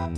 In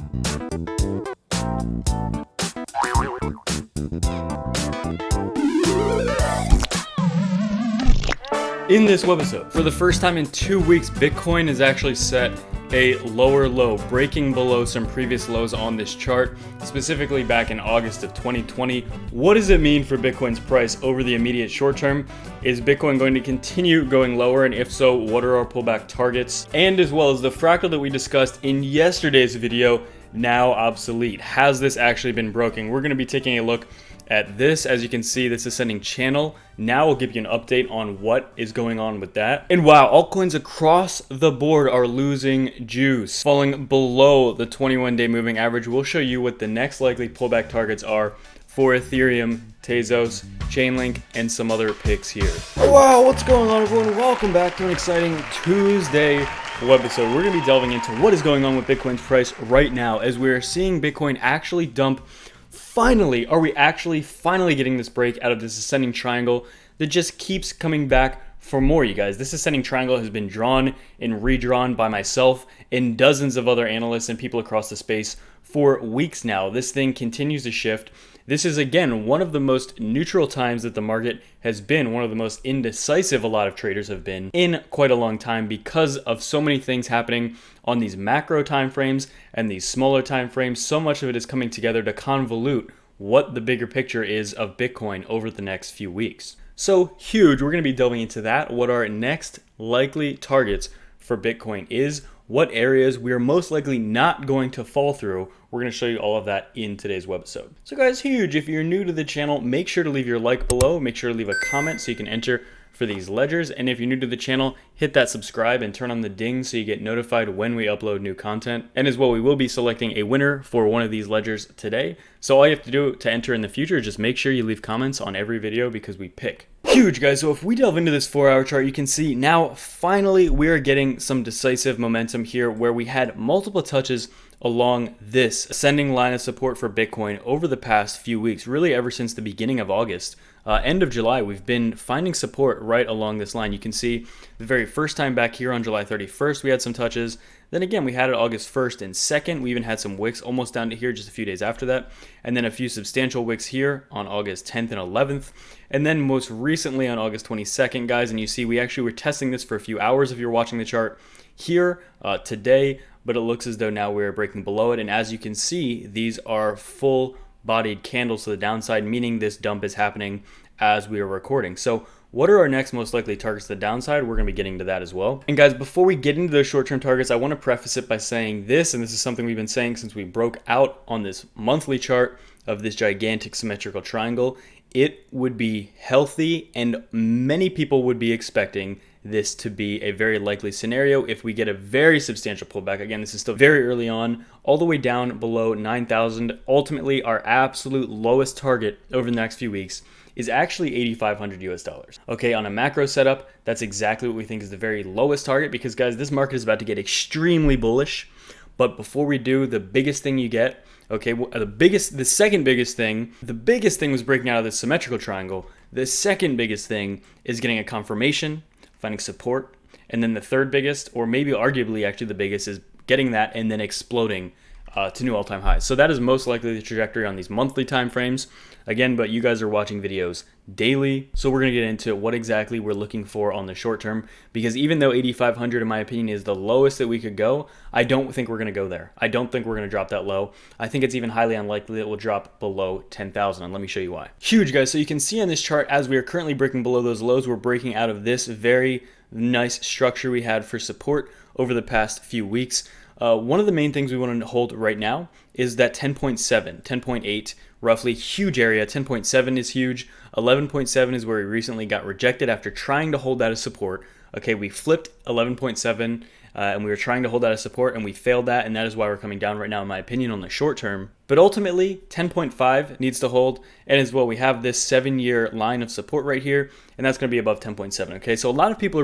this webisode, for the first time in 2 weeks, Bitcoin has actually set a lower low, breaking below some previous lows on this chart, specifically back in August of 2020. What does it mean for Bitcoin's price over the immediate short term? Is Bitcoin going to continue going lower? And if so, what are our pullback targets? And as well as the fractal that we discussed in yesterday's video, now obsolete. Has this actually been broken? We're going to be taking a look at this. As you can see, this ascending channel. Now we'll give you an update on what is going on with that. And wow, altcoins across the board are losing juice, falling below the 21-day moving average. We'll show you what the next likely pullback targets are for Ethereum, Tezos, Chainlink, and some other picks here. Wow, what's going on, everyone? Welcome back to an exciting Tuesday webisode. We're going to be delving into what is going on with Bitcoin's price right now as we're seeing Bitcoin actually dump. Finally, are we actually finally getting this break out of this ascending triangle that just keeps coming back for more, you guys? This ascending triangle has been drawn and redrawn by myself and dozens of other analysts and people across the space for weeks now. This thing continues to shift. This is, again, one of the most neutral times that the market has been, one of the most indecisive a lot of traders have been in quite a long time because of so many things happening on these macro time frames and these smaller time frames. So much of it is coming together to convolute what the bigger picture is of Bitcoin over the next few weeks. So huge, we're going to be delving into that, what our next likely targets for Bitcoin is, what areas we are most likely not going to fall through. We're going to show you all of that in today's webisode. So guys, huge, if you're new to the channel, make sure to leave your like below, make sure to leave a comment so you can enter for these ledgers. And if you're new to the channel, hit that subscribe and turn on the ding so you get notified when we upload new content. And as well, we will be selecting a winner for one of these ledgers today. So all you have to do to enter in the future is just make sure you leave comments on every video because we pick. Huge, guys. So if we delve into this 4-hour chart, you can see now finally we are getting some decisive momentum here where we had multiple touches along this ascending line of support for Bitcoin over the past few weeks, really ever since the beginning of August. End of July, we've been finding support right along this line. You can see the very first time back here on July 31st, we had some touches. Then again, we had it August 1st and 2nd. We even had some wicks almost down to here just a few days after that. And then a few substantial wicks here on August 10th and 11th. And then most recently on August 22nd, guys. And you see we actually were testing this for a few hours if you're watching the chart here today. But it looks as though now we're breaking below it. And as you can see, these are full-bodied candles to the downside, meaning this dump is happening as we are recording. So what are our next most likely targets to the downside? We're going to be getting to that as well. And guys, before we get into those short-term targets, I want to preface it by saying this, and this is something we've been saying since we broke out on this monthly chart of this gigantic symmetrical triangle. It would be healthy, and many people would be expecting this to be a very likely scenario if we get a very substantial pullback. Again, this is still very early on, all the way down below 9,000. Ultimately, our absolute lowest target over the next few weeks is actually $8,500 US. Okay, on a macro setup, that's exactly what we think is the very lowest target because, guys, this market is about to get extremely bullish. But before we do, the biggest thing you get, okay, the second biggest thing was breaking out of this symmetrical triangle. The second biggest thing is getting a confirmation, finding support, and then the third biggest, or maybe arguably actually the biggest, is getting that and then exploding to new all-time highs. So that is most likely the trajectory on these monthly time frames. Again, but you guys are watching videos daily, so we're going to get into what exactly we're looking for on the short term, because even though 8,500 in my opinion is the lowest that we could go, I don't think we're going to go there. I don't think we're going to drop that low. I think it's even highly unlikely that it will drop below 10,000, and let me show you why. Huge, guys. So you can see on this chart, as we are currently breaking below those lows, we're breaking out of this very nice structure we had for support over the past few weeks. One of the main things we want to hold right now is that 10.7, 10.8, roughly huge area. 10.7 is huge. 11.7 is where we recently got rejected after trying to hold that as support. Okay, we flipped 11.7 and we were trying to hold that as support and we failed that, and that is why we're coming down right now in my opinion on the short term. But ultimately 10.5 needs to hold, and as well we have this 7-year line of support right here, and that's going to be above 10.7. Okay, so a lot of people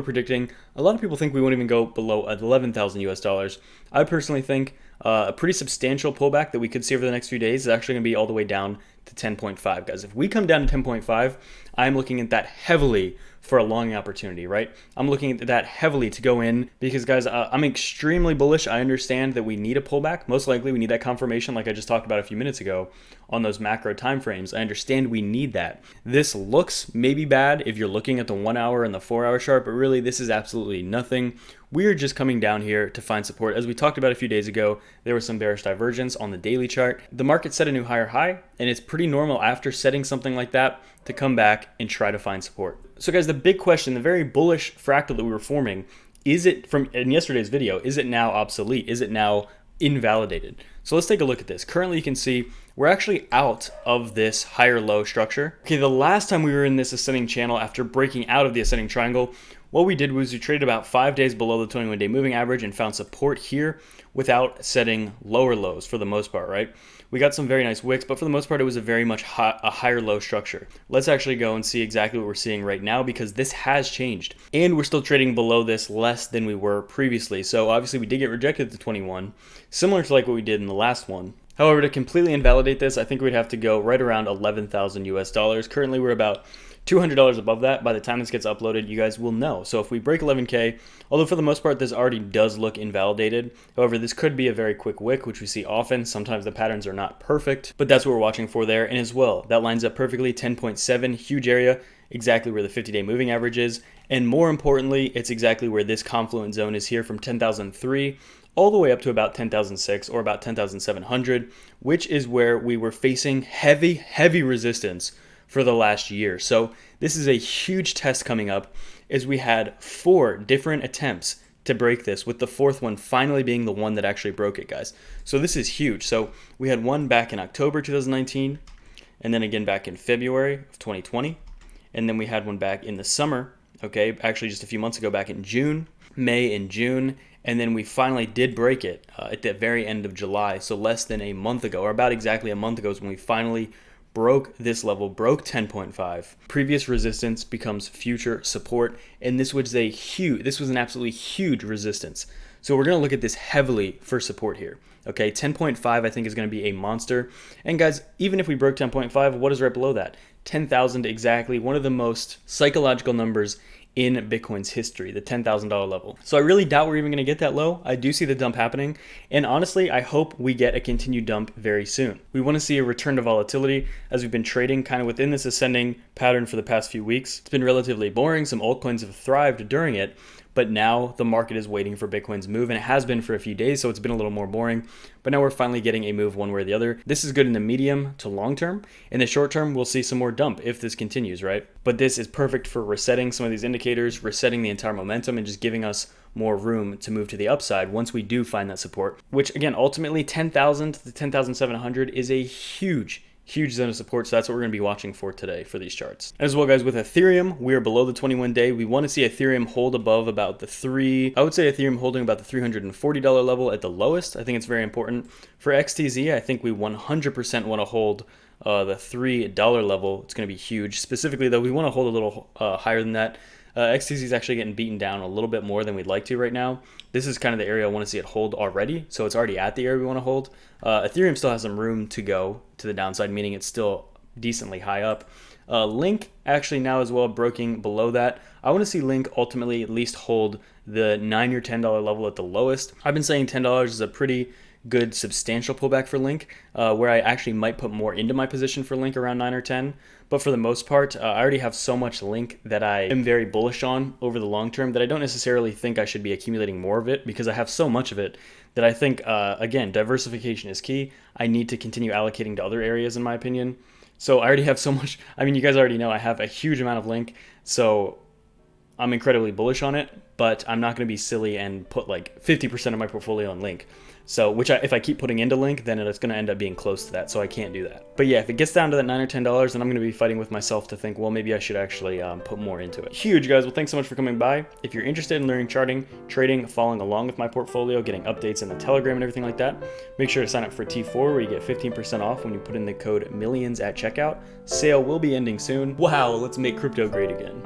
think we won't even go below 11,000 US dollars. I personally think a pretty substantial pullback that we could see over the next few days is actually going to be all the way down to 10.5, guys. If we come down to 10.5, I'm looking at that heavily for a long opportunity, right? I'm looking at that heavily to go in because, guys, I'm extremely bullish. I understand that we need a pullback. Most likely we need that confirmation like I just talked about a few minutes ago on those macro timeframes. I understand we need that. This looks maybe bad if you're looking at the 1 hour and the 4 hour chart, but really this is absolutely nothing. We're just coming down here to find support. As we talked about a few days ago, there was some bearish divergence on the daily chart. The market set a new higher high, and it's pretty normal after setting something like that to come back and try to find support. So guys, the big question, the very bullish fractal that we were forming, is it from in yesterday's video, is it now obsolete? Is it now invalidated? So let's take a look at this. Currently, you can see we're actually out of this higher low structure. Okay, the last time we were in this ascending channel after breaking out of the ascending triangle, what we did was we traded about 5 days below the 21-day moving average and found support here without setting lower lows for the most part, right? We got some very nice wicks, but for the most part, it was a very much a higher low structure. Let's actually go and see exactly what we're seeing right now because this has changed. And we're still trading below this less than we were previously. So obviously we did get rejected at the 21, similar to like what we did in the last one. However, to completely invalidate this, I think we'd have to go right around 11,000 US dollars. Currently, we're about $200 above that. By the time this gets uploaded, you guys will know. So if we break 11K, although for the most part, this already does look invalidated. However, this could be a very quick wick, which we see often. Sometimes the patterns are not perfect, but that's what we're watching for there. And as well, that lines up perfectly, 10.7, huge area, exactly where the 50-day moving average is. And more importantly, it's exactly where this confluent zone is here from 10,003 all the way up to about 10,006 or about 10,700, which is where we were facing heavy resistance for the last year. So this is a huge test coming up as we had 4 different attempts to break this, with the 4th one finally being the one that actually broke it, guys. So this is huge. So we had one back in October 2019, and then again back in February of 2020, and then we had one back in the summer, okay, actually just a few months ago back in June, May and June, and then we finally did break it at the very end of July, so less than a month ago, or about exactly a month ago is when we finally broke this level, broke 10.5. Previous resistance becomes future support, and this was an absolutely huge resistance. So we're going to look at this heavily for support here. Okay, 10.5 I think is going to be a monster. And guys, even if we broke 10.5, what is right below that? 10,000 exactly, one of the most psychological numbers in Bitcoin's history, the $10,000 level. So I really doubt we're even going to get that low. I do see the dump happening, and honestly, I hope we get a continued dump very soon. We want to see a return to volatility as we've been trading kind of within this ascending pattern for the past few weeks. It's been relatively boring. Some altcoins have thrived during it, but now the market is waiting for Bitcoin's move, and it has been for a few days, so it's been a little more boring. But now we're finally getting a move one way or the other. This is good in the medium to long term. In the short term, we'll see some more dump if this continues, right? But this is perfect for resetting some of these indicators, resetting the entire momentum, and just giving us more room to move to the upside once we do find that support, which again, ultimately 10,000 to 10,700 is a huge zone of support. So that's what we're going to be watching for today for these charts. As well, guys, with Ethereum, we are below the 21-day. We want to see Ethereum hold above about the I would say Ethereum holding about the $340 level at the lowest. I think it's very important. For XTZ, I think we 100% want to hold the $3 level. It's going to be huge. Specifically, though, we want to hold a little higher than that. XTZ is actually getting beaten down a little bit more than we'd like to right now. This is kind of the area I want to see it hold already, so it's already at the area we want to hold. Ethereum still has some room to go to the downside, meaning it's still decently high up. Link actually now as well broken below that. I want to see Link ultimately at least hold the $9 or $10 level at the lowest. I've been saying $10 is a pretty good substantial pullback for Link, where I actually might put more into my position for Link around 9 or 10. But for the most part, I already have so much Link that I am very bullish on over the long term that I don't necessarily think I should be accumulating more of it, because I have so much of it that I think, again, diversification is key. I need to continue allocating to other areas, in my opinion. So I already have so much. I mean, you guys already know I have a huge amount of Link, so I'm incredibly bullish on it, but I'm not going to be silly and put like 50% of my portfolio on Link. So, if I keep putting into Link, then it's going to end up being close to that, so I can't do that. But yeah, if it gets down to that $9 or $10, then I'm going to be fighting with myself to think, well, maybe I should actually put more into it. Huge, guys. Well, thanks so much for coming by. If you're interested in learning charting, trading, following along with my portfolio, getting updates in the Telegram and everything like that, make sure to sign up for T4, where you get 15% off when you put in the code MILLIONS at checkout. Sale will be ending soon. Wow, let's make crypto great again.